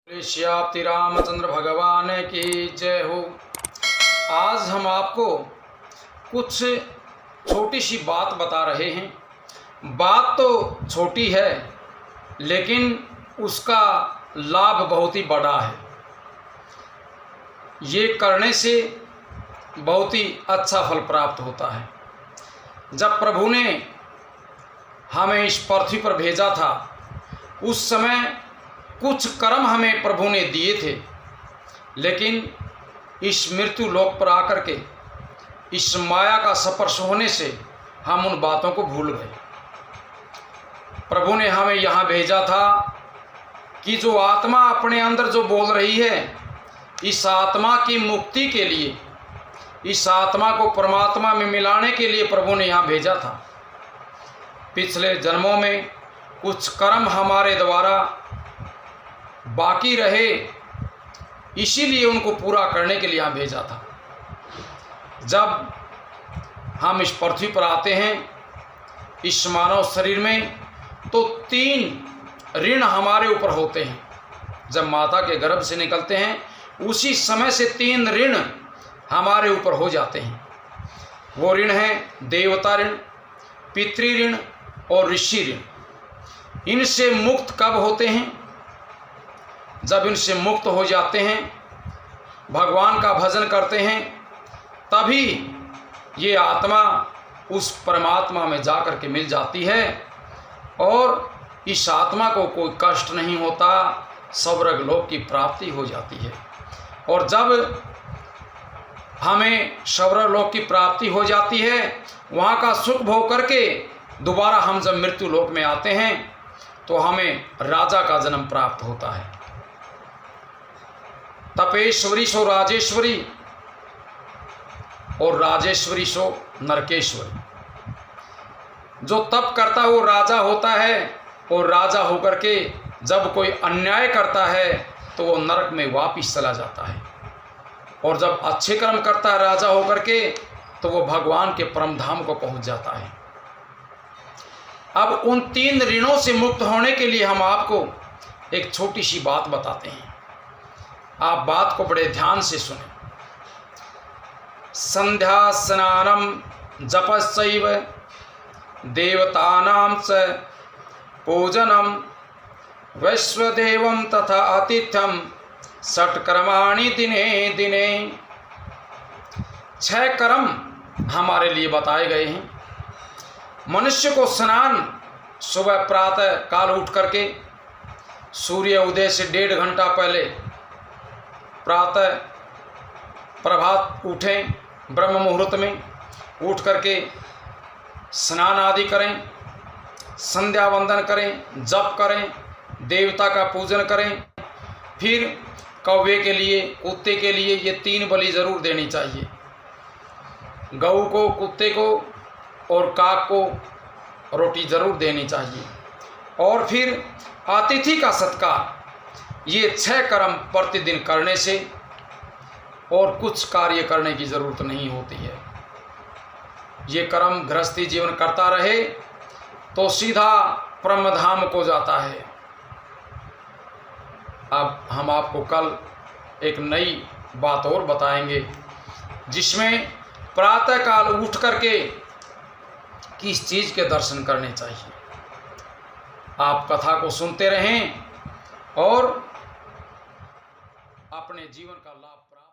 श्री रामचंद्र भगवान की जय हो। आज हम आपको कुछ छोटी सी बात बता रहे हैं। बात तो छोटी है लेकिन उसका लाभ बहुत ही बड़ा है। ये करने से बहुत ही अच्छा फल प्राप्त होता है। जब प्रभु ने हमें इस पृथ्वी पर भेजा था उस समय कुछ कर्म हमें प्रभु ने दिए थे, लेकिन इस मृत्यु लोक पर आकर के इस माया का स्पर्श होने से हम उन बातों को भूल गए। प्रभु ने हमें यहाँ भेजा था कि जो आत्मा अपने अंदर जो बोल रही है, इस आत्मा की मुक्ति के लिए, इस आत्मा को परमात्मा में मिलाने के लिए प्रभु ने यहाँ भेजा था। पिछले जन्मों में कुछ कर्म हमारे द्वारा बाकी रहे, इसीलिए उनको पूरा करने के लिए यहाँ भेजा था। जब हम इस पृथ्वी पर आते हैं इस मानव शरीर में, तो 3 ऋण हमारे ऊपर होते हैं। जब माता के गर्भ से निकलते हैं उसी समय से 3 ऋण हमारे ऊपर हो जाते हैं। वो ऋण हैं देवता ऋण, पितृ ऋण और ऋषि ऋण। इनसे मुक्त कब होते हैं? जब इनसे मुक्त हो जाते हैं, भगवान का भजन करते हैं, तभी ये आत्मा उस परमात्मा में जाकर के मिल जाती है और इस आत्मा को कोई कष्ट नहीं होता, स्वर्ग लोक की प्राप्ति हो जाती है। और जब हमें स्वर्ग लोक की प्राप्ति हो जाती है, वहाँ का सुख भोग करके दोबारा हम जब मृत्यु लोक में आते हैं तो हमें राजा का जन्म प्राप्त होता है। तपेश्वरी सो राजेश्वरी और राजेश्वरी सो नरकेश्वरी। जो तप करता है वो राजा होता है, और राजा होकर के जब कोई अन्याय करता है तो वो नरक में वापिस चला जाता है। और जब अच्छे कर्म करता है राजा होकर के, तो वो भगवान के परम धाम को पहुंच जाता है। अब उन 3 ऋणों से मुक्त होने के लिए हम आपको एक छोटी सी बात बताते हैं। आप बात को बड़े ध्यान से सुनें। संध्या स्नानम जपस्यैव देवतानां च पूजनम वैश्वदेवं तथा आतिथ्यम षट्कर्माणि दिने दिने। 6 कर्म हमारे लिए बताए गए हैं। मनुष्य को स्नान सुबह प्रातः काल उठ करके, सूर्य उदय से 1.5 घंटा पहले प्रातः प्रभात उठें, ब्रह्म मुहूर्त में उठ करके स्नान आदि करें, संध्या वंदन करें, जप करें, देवता का पूजन करें। फिर कौवे के लिए, कुत्ते के लिए ये 3 बलि जरूर देनी चाहिए। गऊ को, कुत्ते को और काक को रोटी जरूर देनी चाहिए। और फिर अतिथि का सत्कार। ये 6 कर्म प्रतिदिन करने से और कुछ कार्य करने की ज़रूरत नहीं होती है। ये कर्म गृहस्थी जीवन करता रहे तो सीधा परमधाम को जाता है। अब हम आपको कल एक नई बात और बताएंगे, जिसमें प्रातःकाल उठ करके किस चीज़ के दर्शन करने चाहिए। आप कथा को सुनते रहें और अपने जीवन का लाभ प्राप्त